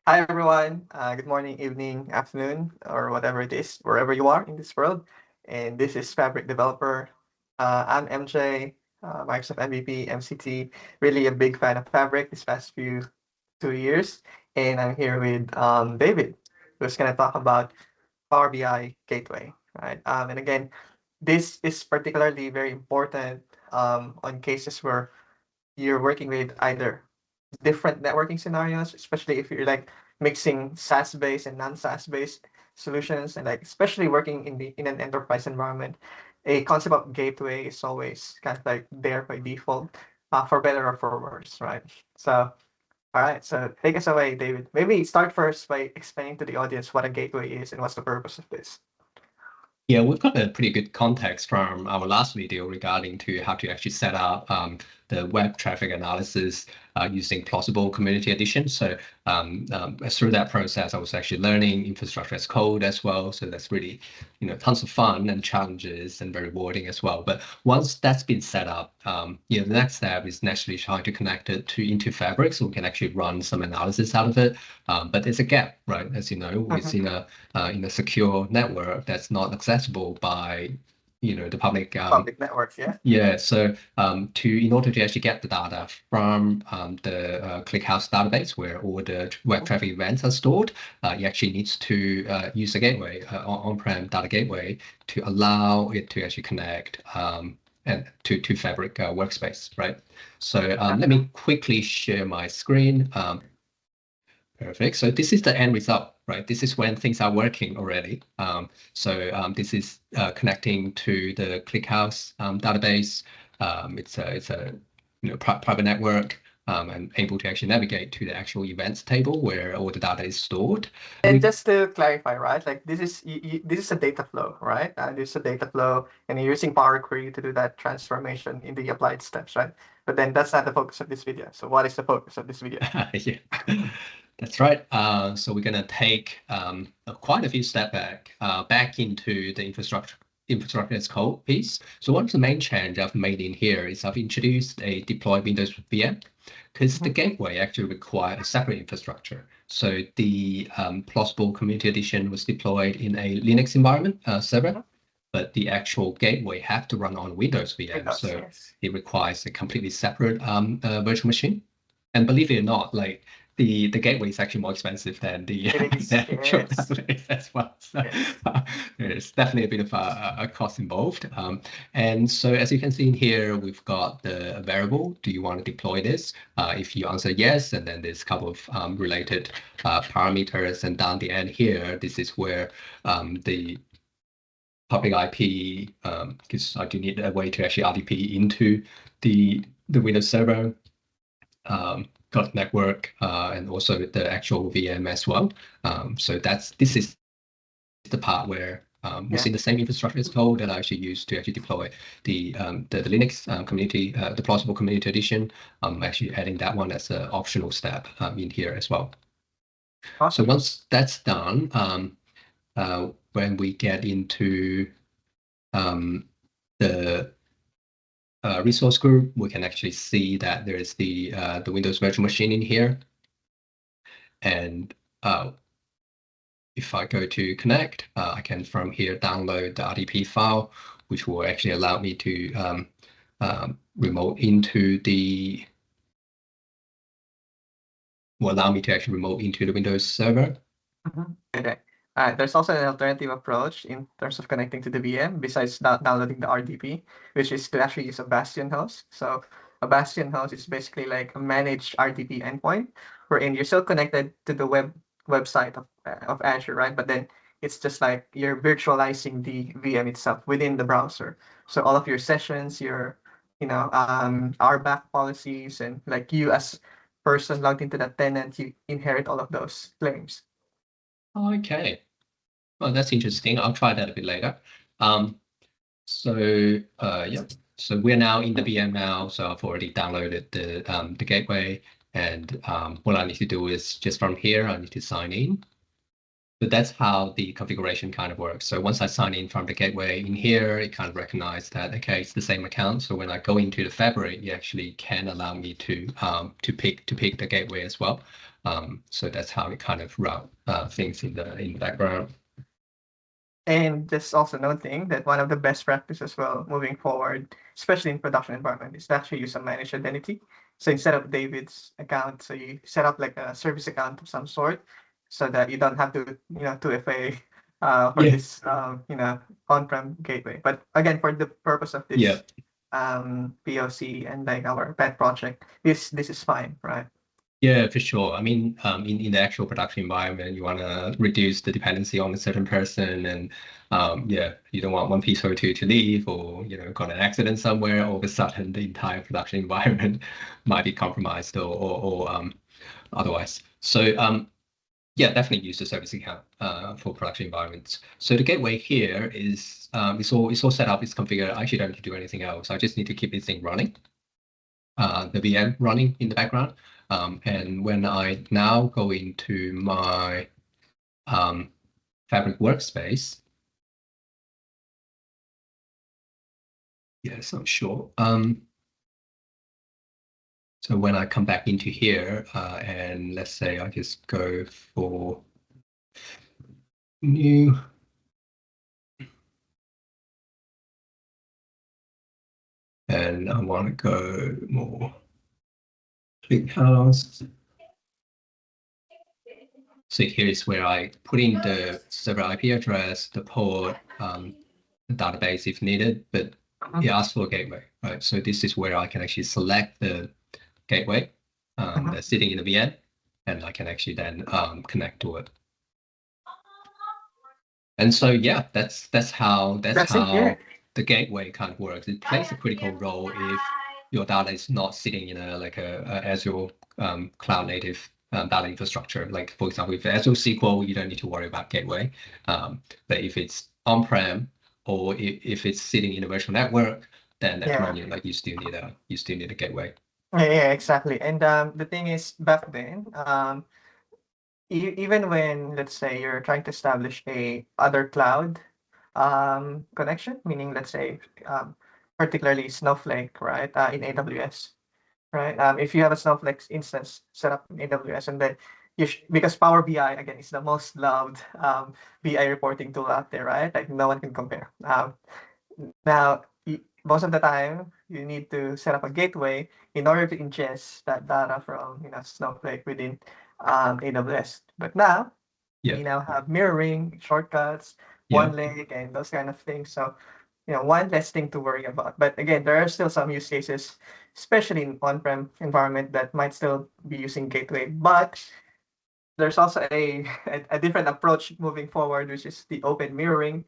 Hi everyone. Good morning, evening, afternoon, or whatever it is, wherever you are in this world. And this is Fabric Developer. I'm MJ, Microsoft MVP, MCT. Really a big fan of Fabric this past few 2 years, and I'm here with David, who's gonna talk about Power BI Gateway, right? And again, this is particularly very important on cases where you're working with either different networking scenarios, especially if you're like mixing SaaS-based and non-SaaS-based solutions, and like especially working in an enterprise environment, a concept of gateway is always kind of like there by default, for better or for worse, right? So, all right, so take us away, David. Maybe start first by explaining to the audience what a gateway is and what's the purpose of this. Yeah, we've got a pretty good context from our last video regarding to how to actually set up the web traffic analysis using plausible community edition. So through that process, I was actually learning infrastructure as code as well. So that's really, tons of fun and challenges and very rewarding as well. But once that's been set up, the next step is naturally trying to connect it into Fabric so we can actually run some analysis out of it. But there's a gap, right? As you know, Mhm. in a secure network that's not accessible by the public. Public networks, yeah. Yeah, so in order to actually get the data from the ClickHouse database where all the web traffic events are stored, you actually needs to use a gateway, on-prem data gateway, to allow it to actually connect and to Fabric workspace, right? So let me quickly share my screen. Perfect. So this is the end result, right? This is when things are working already. This is connecting to the ClickHouse database. It's a private network. And able to actually navigate to the actual events table where all the data is stored. And just to clarify, right? Like this is a data flow, right? This is a data flow, and you're using Power Query to do that transformation in the applied steps, right? But then that's not the focus of this video. So what is the focus of this video? Yeah, that's right. So we're going to take quite a few steps back into the infrastructure as code piece. So one of the main change I've made in here is I've introduced a deploy Windows VM because the gateway actually requires a separate infrastructure. So the plausible community edition was deployed in a Linux environment server, but the actual gateway have to run on Windows VM. Windows, So yes. it requires a completely separate virtual machine. And believe it or not, like the gateway is actually more expensive than the, It is, the actual yes, database as well. So yes. there's definitely a bit of a cost involved. And so as you can see in here, we've got the variable. Do you want to deploy this? If you answer yes, and then there's a couple of related parameters. And down the end here, this is where the public IP, because I do need a way to actually RDP into the Windows server. Got network and also the actual VM as well. So this is the part where within the same infrastructure as code that I actually use to actually deploy the Linux community, the plausible community edition. I'm actually adding that one as an optional step in here as well. So Awesome. once that's done, when we get into the resource group, we can actually see that there's the Windows virtual machine in here. And if I go to connect, I can from here download the RDP file, which will actually allow me to remote into the Windows server. Okay. There's also an alternative approach in terms of connecting to the VM besides downloading the RDP, which is to actually use a Bastion host. So a Bastion host is basically like a managed RDP endpoint, wherein you're still connected to the website of Azure, right? But then it's just like you're virtualizing the VM itself within the browser. So all of your sessions, your RBAC policies, and like you as person logged into that tenant, you inherit all of those claims. Okay. Well, that's interesting. I'll try that a bit later. Yeah. So we're now in the VM now. So I've already downloaded the gateway, and what I need to do is just from here, I need to sign in. So that's how the configuration kind of works. So once I sign in from the gateway in here, it kind of recognizes that, okay, it's the same account. So when I go into the Fabric, it actually can allow me to pick the gateway as well. So that's how we kind of route things in the background. And just also noting that one of the best practices as well moving forward, especially in production environment, is to actually use a managed identity. So instead of David's account, so you set up like a service account of some sort, so that you don't have to, 2FA for Yeah, this, on-prem gateway. But again, for the purpose of yeah. this POC and like our pet project, this is fine, right? Yeah, for sure. I mean, in the actual production environment, you want to reduce the dependency on a certain person, and yeah, you don't want one piece or two to leave, or got an accident somewhere. All of a sudden, the entire production environment might be compromised, or otherwise. So yeah, definitely use the service account for production environments. So the gateway here is it's all set up, it's configured. I actually don't need to do anything else. I just need to keep this thing running, the VM running in the background. And when I now go into my Fabric workspace, yes, I'm sure. So when I come back into here, and let's say I just go for new, and I want to go more ClickHouse. So here is where I put in the server IP address, the port, the database if needed, but it asks for a gateway, right? So this is where I can actually select the gateway that's sitting in the VM, and I can actually then connect to it. And so yeah, that's how That's it here. the gateway kind of works. It plays a critical role if your data is not sitting in a Azure cloud native data infrastructure. Like for example, if Azure SQL, you don't need to worry about gateway. But if it's on-prem or if it's sitting in a virtual network, then Yeah. definitely like you still need a gateway. Yeah, exactly. And the thing is, back then, even when, let's say, you're trying to establish a other cloud connection, meaning, let's say, particularly Snowflake, right, in AWS, right? If you have a Snowflake instance set up in AWS, and then because Power BI again is the most loved BI reporting tool out there, right? Like no one can compare. Now, most of the time, you need to set up a gateway in order to ingest that data from Snowflake within AWS. But now Yeah, we now have mirroring, shortcuts, yeah. one lake, and those kind of things. So one less thing to worry about. But again, there are still some use cases, especially in on-prem environment, that might still be using gateway. But there's also a different approach moving forward, which is the open mirroring,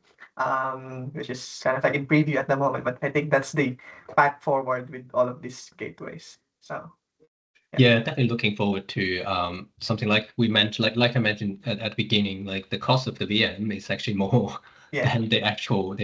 which is kind of like in preview at the moment. But I think that's the path forward with all of these gateways. So yeah, Yeah, definitely looking forward to something like we mentioned, like I mentioned at the beginning, like the cost of the VM is actually more yeah, than the application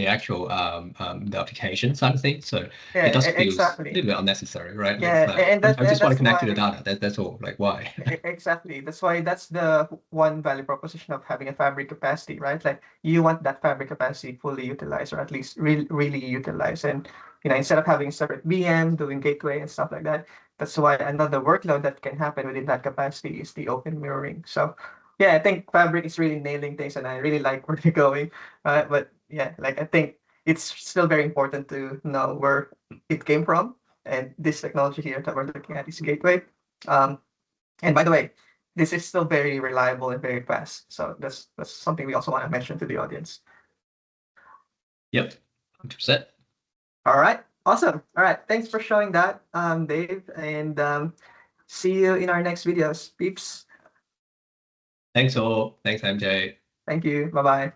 side of things. So it yeah, does feels a exactly. little bit unnecessary, right? Like it's Yeah, like I and just want to that's connect to the why. data. That's all. Like why? Exactly. That's why that's the one value proposition of having a fabric capacity, right? Like you want that fabric capacity fully utilized, or at least really utilized. And instead of having separate VM doing gateway and stuff like that, that's why another workload that can happen within that capacity is the open mirroring. So yeah, I think fabric is really nailing things, and I really like where they're going. But yeah, like I think it's still very important to know where it came from. And this technology here that we're looking at is gateway. Um, and by the way, this is still very reliable and very fast. So that's something we also want to mention to the audience. Yep, 100%. All right, awesome. All right, thanks for showing that, Dave, and see you in our next videos, peeps. Thanks all. Thanks, MJ. Thank you. Bye bye.